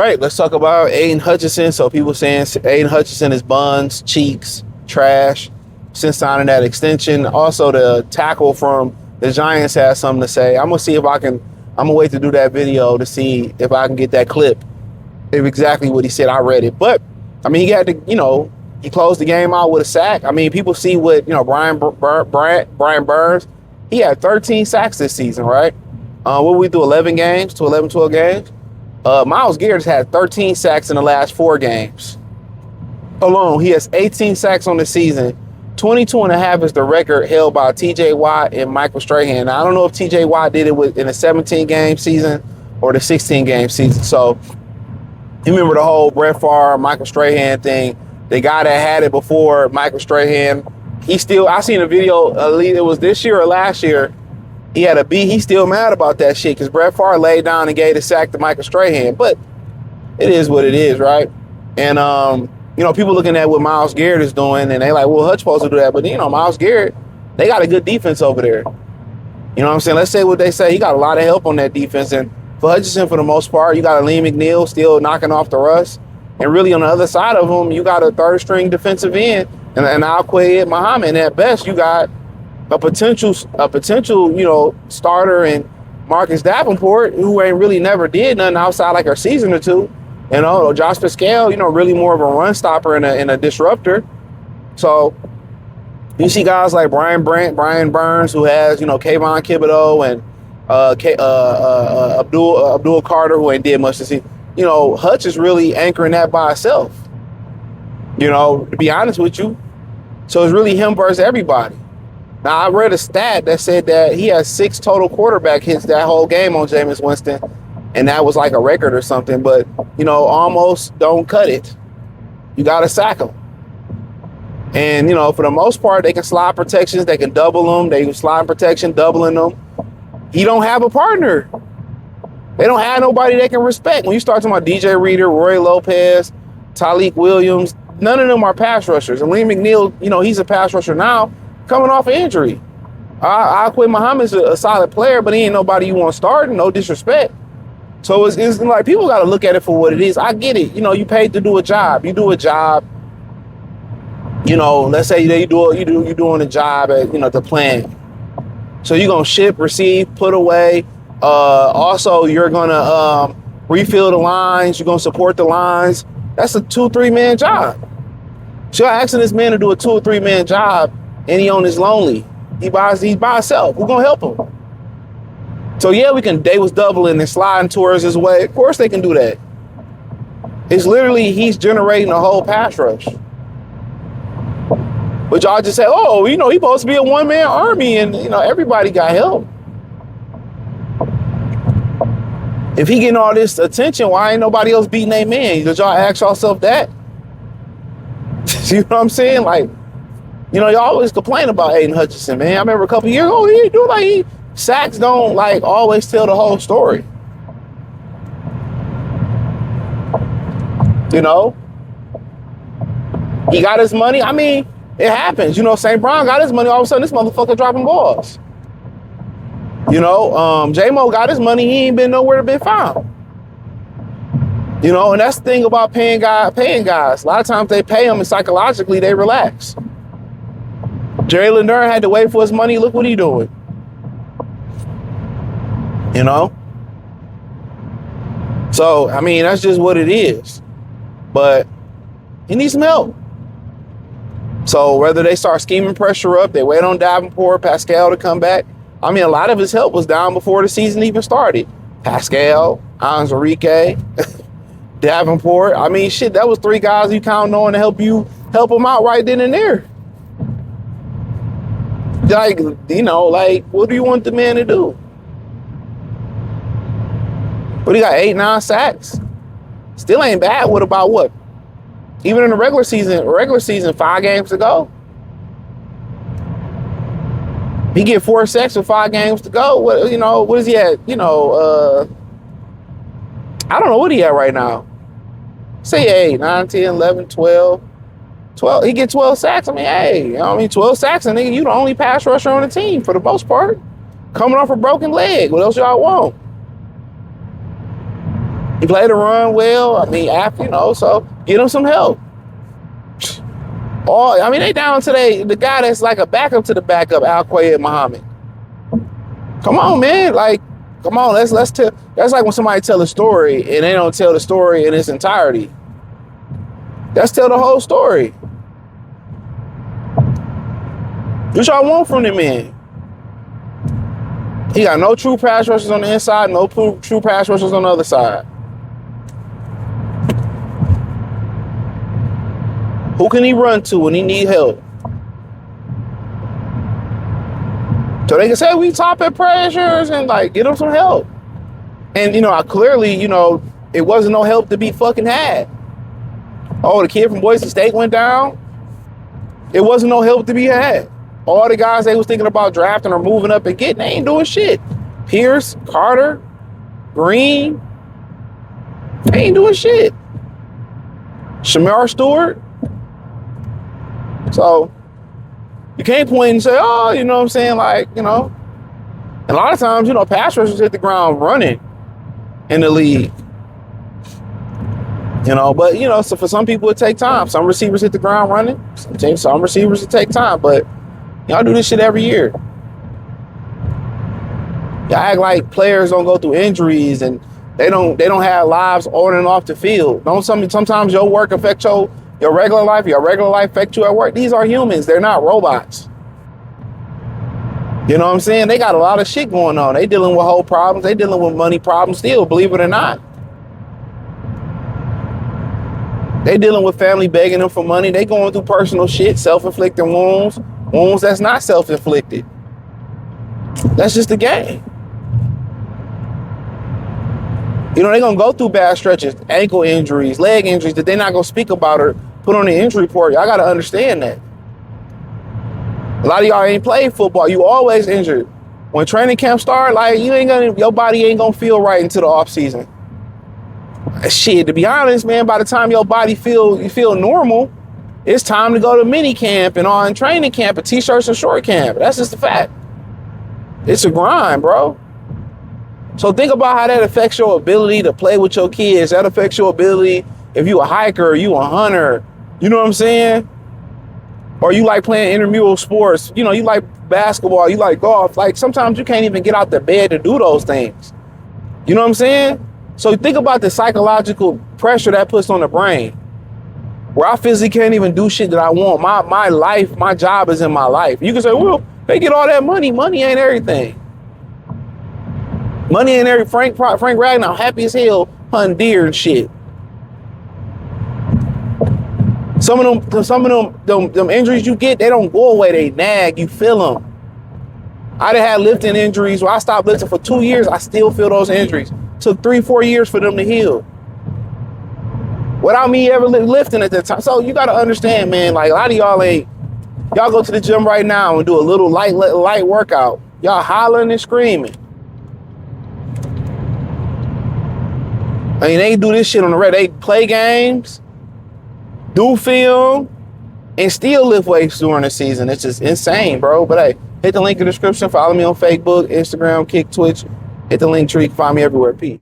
right, let's talk about Aidan Hutchinson. So people saying Aidan Hutchinson is buns, cheeks, trash since signing that extension. Also, the tackle from the Giants has something to say. I'm gonna wait to do that video to see if I can get that clip of exactly what he said. I read it, but I mean, he closed the game out with a sack. I mean, people see what, Brian Burns, he had 13 sacks this season, right? What we do, 11 games, 12 games? Myles Garrett's had 13 sacks in the last 4 games alone. He has 18 sacks on the season. 22 and a half is the record held by TJ Watt and Michael Strahan. Now, I don't know if TJ Watt did it in a 17-game season or the 16-game season. So you remember the whole Brett Favre, Michael Strahan thing. The guy that had it before Michael Strahan, I seen a video, it was this year or last year, he had a B. He's still mad about that shit because Brett Favre laid down and gave the sack to Michael Strahan. But it is what it is, right? And, people looking at what Myles Garrett is doing, and they like, well, Hutch supposed to do that. But, Myles Garrett, they got a good defense over there. You know what I'm saying? Let's say what they say. He got a lot of help on that defense. And for Hutchinson, for the most part, you got a Lee McNeil still knocking off the rust. And really on the other side of him, you got a third-string defensive end and Al-Quaid Muhammad. And at best, you got a potential, starter in Marcus Davenport, who ain't really never did nothing outside like a season or two. Josh Pascal, really more of a run stopper and a disruptor. So you see guys like Brian Burns, who has, Kayvon Thibodeau and Abdul Carter, who ain't did much this season. Hutch is really anchoring that by himself, to be honest with you. So it's really him versus everybody. Now, I read a stat that said that he has 6 total quarterback hits that whole game on Jameis Winston, and that was like a record or something, but, almost don't cut it. You got to sack him. And, for the most part, they can slide protections. They can double them. They can slide protection, doubling them. He don't have a partner. They don't have nobody they can respect. When you start talking about DJ Reader, Roy Lopez, Tyleek Williams, none of them are pass rushers. And Lee McNeil, he's a pass rusher now, coming off an injury. Al-Quaid Muhammad's a solid player, but he ain't nobody you want starting, no disrespect. So it's like people got to look at it for what it is. I get it. You paid to do a job. You do a job. Let's say you're doing a job at, the plant. So you're going to ship, receive, put away. Also, you're going to refill the lines. You're going to support the lines. That's a 2-3-man job. So you're asking this man to do a 2 or 3-man job, and he on his lonely. He's by himself. Who's going to help him? So, yeah, they was doubling and sliding towards his way. Of course they can do that. It's literally he's generating a whole pass rush. But y'all just say, oh, he's supposed to be a one-man army, and, everybody got help. If he getting all this attention, why ain't nobody else beating their man? Did y'all ask yourself that? You know what I'm saying? Like, y'all always complain about Aidan Hutchinson, man. I remember a couple years ago, he do sacks don't always tell the whole story. He got his money. I mean, it happens. St. Brown got his money. All of a sudden, this motherfucker dropping balls. J-Mo got his money. He ain't been nowhere to be found. And that's the thing about paying guys. A lot of times they pay them and psychologically they relax. Jerry Lindner had to wait for his money. Look what he doing. So, I mean, that's just what it is. But he needs some help. So whether they start scheming pressure up, they wait on Davenport, Pascal to come back. I mean, a lot of his help was down before the season even started. Pascal, Enrique, Davenport. I mean, shit, that was 3 guys you counting on to help them out right then and there. What do you want the man to do? But he got 8-9 sacks. Still ain't bad. What about what? Even in the regular season 5 games to go. He get 4 sacks with 5 games to go. What is he at? I don't know what he at right now. Say 8, 9, 10, 11, 12. 12. He get 12 sacks. I mean, 12 sacks, and you the only pass rusher on the team for the most part. Coming off a broken leg. What else y'all want? He played the run well. I mean, after, so get him some help. They down today. The guy that's like a backup to the backup, Al-Quaid Muhammad. Come on, man. Like, come on. Let's tell. That's like when somebody tell a story and they don't tell the story in its entirety. Let's tell the whole story. What y'all want from the man? He got no true pass rushers on the inside, no true pass rushers on the other side. Who can he run to when he need help? So they can say we top at pressures and like get him some help. And I clearly, it wasn't no help to be fucking had. Oh, the kid from Boise State went down. It wasn't no help to be had. All the guys they was thinking about drafting or moving up and getting, they ain't doing shit. Pierce, Carter, Green, they ain't doing shit. Shamar Stewart. So you can't point and say, oh, you know what I'm saying? Like, and a lot of times, pass rushers hit the ground running in the league. But, so for some people, it take time. Some receivers hit the ground running. Some receivers, it take time. But y'all do this shit every year. Y'all act like players don't go through injuries and they don't have lives on and off the field. Sometimes your work affects your regular life affects you at work. These are humans. They're not robots. You know what I'm saying? They got a lot of shit going on. They dealing with whole problems. They dealing with money problems still, believe it or not. They dealing with family begging them for money. They going through personal shit, self-inflicted wounds that's not self-inflicted. That's just the game. They gonna go through bad stretches, ankle injuries, leg injuries that they're not gonna speak about or put on the injury report. Y'all gotta understand that. A lot of y'all ain't played football. You always injured. When training camp start, like your body ain't gonna feel right until the off season. Shit, to be honest, man, by the time your body you feel normal, it's time to go to mini camp and on training camp and t-shirts and short camp. That's just a fact. It's a grind, bro. So think about how that affects your ability to play with your kids. That affects your ability if you a hiker, you a hunter, you know what I'm saying? Or you like playing intramural sports, you like basketball, you like golf. Like sometimes you can't even get out the bed to do those things. You know what I'm saying? So think about the psychological pressure that puts on the brain. Where I physically can't even do shit that I want. My life, my job is in my life. You can say, well, they get all that money. Money ain't everything. Money ain't everything. Frank Ragnar, happy as hell, hunting deer and shit. Some of them injuries you get, they don't go away. They nag. You feel them. I done had lifting injuries where I stopped lifting for 2 years. I still feel those injuries. Took 3-4 years for them to heal. Without me ever lifting at that time. So you got to understand, man, like a lot of y'all go to the gym right now and do a little light workout. Y'all hollering and screaming. They do this shit on the red. They play games, do film, and still lift weights during the season. It's just insane, bro. But hey, hit the link in the description. Follow me on Facebook, Instagram, Kick, Twitch. Hit the link tree. Find me everywhere. Peace.